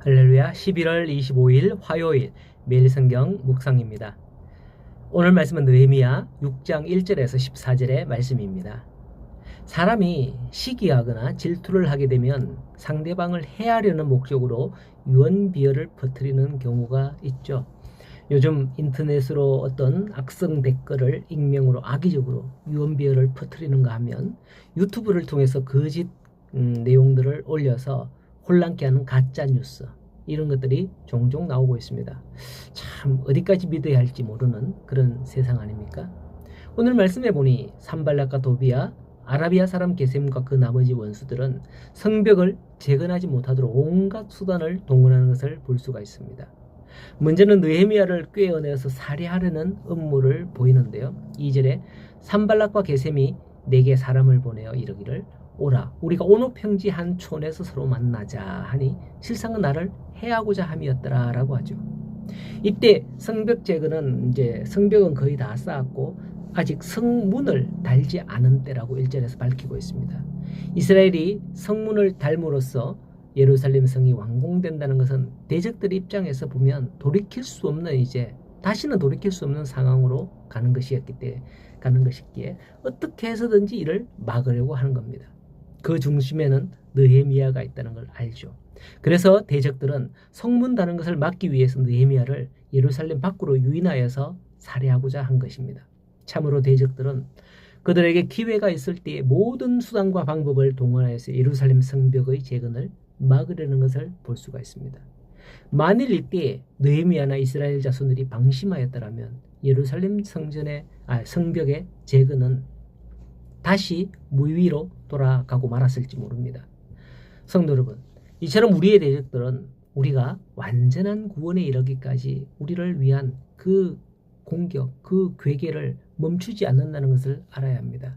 할렐루야. 11월 25일 화요일 매일 성경 묵상입니다. 오늘 말씀은 느헤미야 6장 1절에서 14절의 말씀입니다. 사람이 시기하거나 질투를 하게 되면 상대방을 해하려는 목적으로 유언비어를 퍼뜨리는 경우가 있죠. 요즘 인터넷으로 어떤 악성 댓글을 익명으로 악의적으로 유언비어를 퍼뜨리는가 하면 유튜브를 통해서 거짓 내용들을 올려서 혼란케 하는 가짜 뉴스, 이런 것들이 종종 나오고 있습니다. 참 어디까지 믿어야 할지 모르는 그런 세상 아닙니까? 오늘 말씀해 보니 산발락과 도비야, 아라비아 사람 게셈과 그 나머지 원수들은 성벽을 재건하지 못하도록 온갖 수단을 동원하는 것을 볼 수가 있습니다. 문제는 느헤미야를 꿰어내서 살해하려는 음모를 보이는데요. 2절에 산발락과 게셈이 내게 사람을 보내어 이르기를 오라, 우리가 온오평지 한 촌에서 서로 만나자 하니 실상은 나를 해하고자 함이었더라 라고 하죠. 이때 성벽 재건은 성벽은 거의 다 쌓았고 아직 성문을 달지 않은 때라고 1절에서 밝히고 있습니다. 이스라엘이 성문을 달므로써 예루살렘 성이 완공된다는 것은 대적들 입장에서 보면 돌이킬 수 없는 다시는 돌이킬 수 없는 상황으로 가는 것이기에 어떻게 해서든지 이를 막으려고 하는 겁니다. 그 중심에는 느헤미야가 있다는 걸 알죠. 그래서 대적들은 성문 다는 것을 막기 위해서 느헤미야를 예루살렘 밖으로 유인하여서 살해하고자 한 것입니다. 참으로 대적들은 그들에게 기회가 있을 때에 모든 수단과 방법을 동원하여서 예루살렘 성벽의 재건을 막으려는 것을 볼 수가 있습니다. 만일 이때 느헤미야나 이스라엘 자손들이 방심하였더라면 예루살렘 성벽의 재건은 다시 무위로 돌아가고 말았을지 모릅니다. 성도 여러분, 이처럼 우리의 대적들은 우리가 완전한 구원에 이르기까지 우리를 위한 그 공격, 그 괴계를 멈추지 않는다는 것을 알아야 합니다.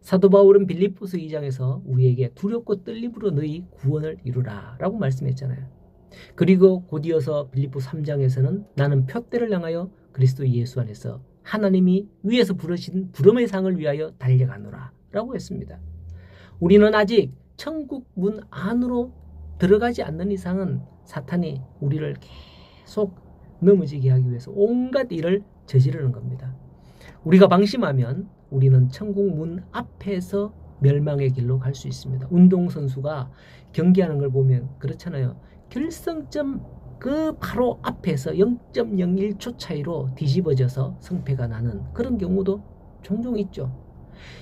사도 바울은 빌립보서 2장에서 우리에게 두렵고 떨림으로 너희 구원을 이루라 라고 말씀했잖아요. 그리고 곧이어서 빌립보 3장에서는 나는 표대를 향하여 그리스도 예수 안에서 하나님이 위에서 부르신 부름의 상을 위하여 달려가노라 라고 했습니다. 우리는 아직 천국 문 안으로 들어가지 않는 이상은 사탄이 우리를 계속 넘어지게 하기 위해서 온갖 일을 저지르는 겁니다. 우리가 방심하면 우리는 천국 문 앞에서 멸망의 길로 갈 수 있습니다. 운동선수가 경기하는 걸 보면 그렇잖아요. 결승점 그 바로 앞에서 0.01초 차이로 뒤집어져서 승패가 나는 그런 경우도 종종 있죠.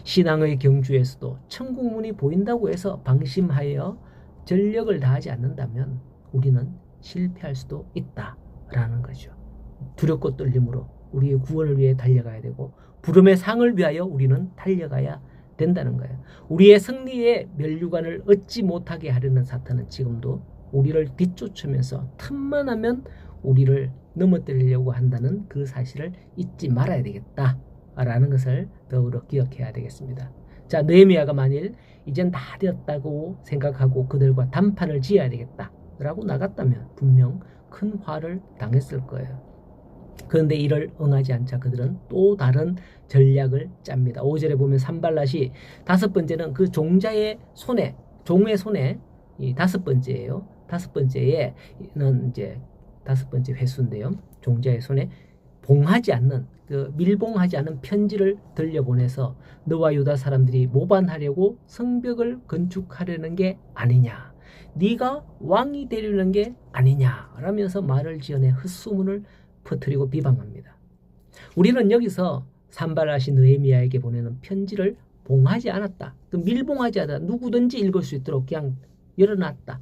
신앙의 경주에서도 천국 문이 보인다고 해서 방심하여 전력을 다하지 않는다면 우리는 실패할 수도 있다라는 거죠. 두렵고 떨림으로 우리의 구원을 위해 달려가야 되고 부름의 상을 위하여 우리는 달려가야 된다는 거예요. 우리의 승리의 면류관을 얻지 못하게 하려는 사탄은 지금도 우리를 뒤쫓으면서 틈만 하면 우리를 넘어뜨리려고 한다는 그 사실을 잊지 말아야 되겠다라는 것을 더불어 기억해야 되겠습니다. 자, 느헤미야가 만일 이젠 다 되었다고 생각하고 그들과 담판을 지어야 되겠다라고 나갔다면 분명 큰 화를 당했을 거예요. 그런데 이를 응하지 않자 그들은 또 다른 전략을 짭니다. 5절에 보면 산발랏이 다섯 번째는 그 종의 손에 이 다섯 번째예요. 다섯 번째는 다섯 번째 횟수인데요. 종자의 손에 밀봉하지 않는 편지를 들려보내서 너와 유다 사람들이 모반하려고 성벽을 건축하려는 게 아니냐, 네가 왕이 되려는 게 아니냐 라면서 말을 지어내 헛소문을 퍼뜨리고 비방합니다. 우리는 여기서 산발랏이 느헤미야에게 보내는 편지를 봉하지 않았다, 밀봉하지 않았다, 누구든지 읽을 수 있도록 그냥 열어놨다,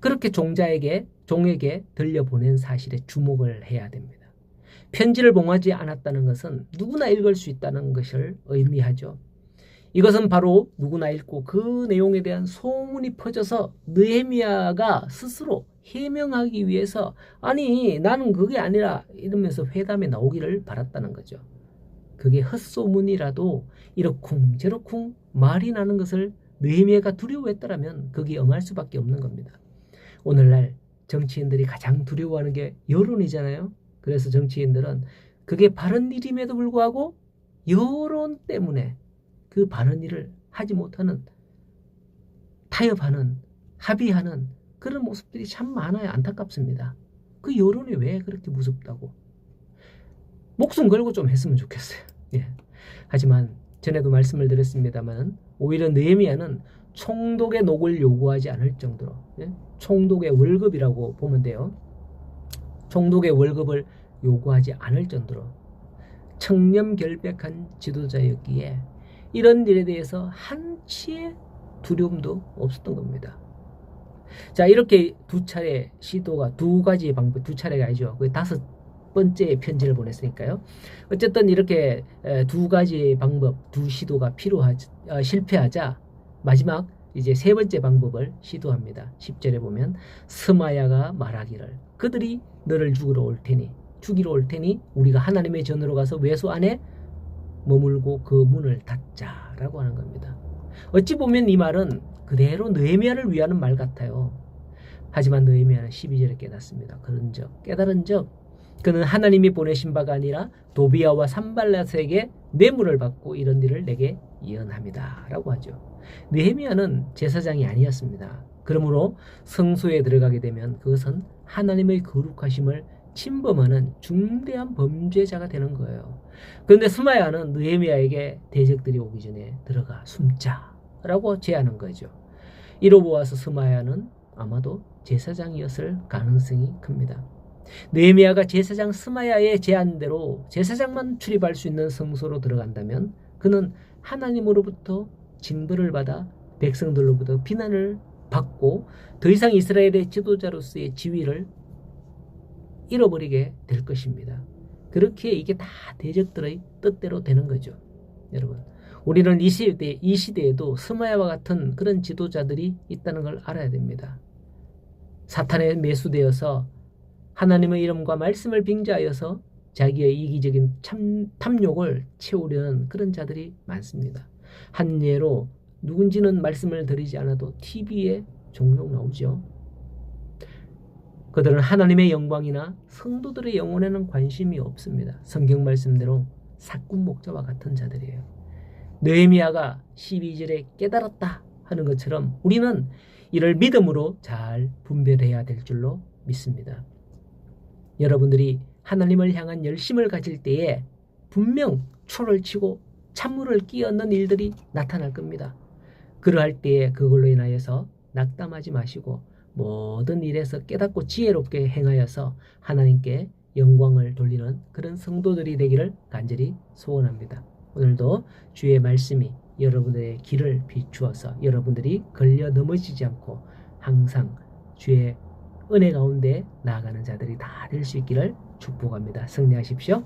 그렇게 종에게 들려보낸 사실에 주목을 해야 됩니다. 편지를 봉하지 않았다는 것은 누구나 읽을 수 있다는 것을 의미하죠. 이것은 바로 누구나 읽고 그 내용에 대한 소문이 퍼져서 느헤미야가 스스로 해명하기 위해서 아니 나는 그게 아니라 이러면서 회담에 나오기를 바랐다는 거죠. 그게 헛소문이라도 이러쿵저러쿵 말이 나는 것을 느헤미야가 두려워했더라면 거기에 응할 수밖에 없는 겁니다. 오늘날 정치인들이 가장 두려워하는 게 여론이잖아요. 그래서 정치인들은 그게 바른 일임에도 불구하고 여론 때문에 그 바른 일을 하지 못하는, 타협하는, 합의하는 그런 모습들이 참 많아요. 안타깝습니다. 그 여론이 왜 그렇게 무섭다고. 목숨 걸고 좀 했으면 좋겠어요. 예. 하지만 전에도 말씀을 드렸습니다만 오히려 느헤미야는 총독의 녹을 요구하지 않을 정도로, 예? 총독의 월급이라고 보면 돼요. 총독의 월급을 요구하지 않을 정도로 청렴결백한 지도자였기에 이런 일에 대해서 한치의 두려움도 없었던 겁니다. 자, 이렇게 두 차례 시도가, 두 가지 방법, 두 차례가 아니죠. 그 5번째 편지를 보냈으니까요. 어쨌든 이렇게 두 가지 방법, 두 시도가 실패하자 마지막 이제 세 번째 방법을 시도합니다. 10절에 보면 스마야가 말하기를 그들이 너를 죽이러 올 테니 우리가 하나님의 전으로 가서 외소 안에 머물고 그 문을 닫자라고 하는 겁니다. 어찌 보면 이 말은 그대로 느헤미야를 위하는 말 같아요. 하지만 느헤미야는 12절에 깨닫습니다. 깨달은 적 그는 하나님이 보내신 바가 아니라 도비야와 산발랏에게 뇌물을 받고 이런 일을 내게 예언합니다 라고 하죠. 느헤미야는 제사장이 아니었습니다. 그러므로 성소에 들어가게 되면 그것은 하나님의 거룩하심을 침범하는 중대한 범죄자가 되는 거예요. 그런데 스마야는 느헤미야에게 대적들이 오기 전에 들어가 숨자라고 제안한 거죠. 이로 보아서 스마야는 아마도 제사장이었을 가능성이 큽니다. 느헤미야가 제사장 스마야의 제안대로 제사장만 출입할 수 있는 성소로 들어간다면 그는 하나님으로부터 징벌을 받아 백성들로부터 비난을 받고 더 이상 이스라엘의 지도자로서의 지위를 잃어버리게 될 것입니다. 그렇게 이게 다 대적들의 뜻대로 되는 거죠. 여러분, 우리는 이 시대에도 스마야와 같은 그런 지도자들이 있다는 걸 알아야 됩니다. 사탄에 매수되어서 하나님의 이름과 말씀을 빙자하여서 자기의 이기적인 탐욕을 채우려는 그런 자들이 많습니다. 한 예로 누군지는 말씀을 드리지 않아도 TV에 종종 나오죠. 그들은 하나님의 영광이나 성도들의 영혼에는 관심이 없습니다. 성경 말씀대로 사꾼 목자와 같은 자들이에요. 느헤미야가 12절에 깨달았다 하는 것처럼 우리는 이를 믿음으로 잘 분별해야 될 줄로 믿습니다. 여러분들이 하나님을 향한 열심을 가질 때에 분명 초를 치고 찬물을 끼얹는 일들이 나타날 겁니다. 그러할 때에 그걸로 인하여서 낙담하지 마시고 모든 일에서 깨닫고 지혜롭게 행하여서 하나님께 영광을 돌리는 그런 성도들이 되기를 간절히 소원합니다. 오늘도 주의 말씀이 여러분들의 길을 비추어서 여러분들이 걸려 넘어지지 않고 항상 주의 은혜 가운데 나아가는 자들이 다 될 수 있기를 축복합니다. 승리하십시오.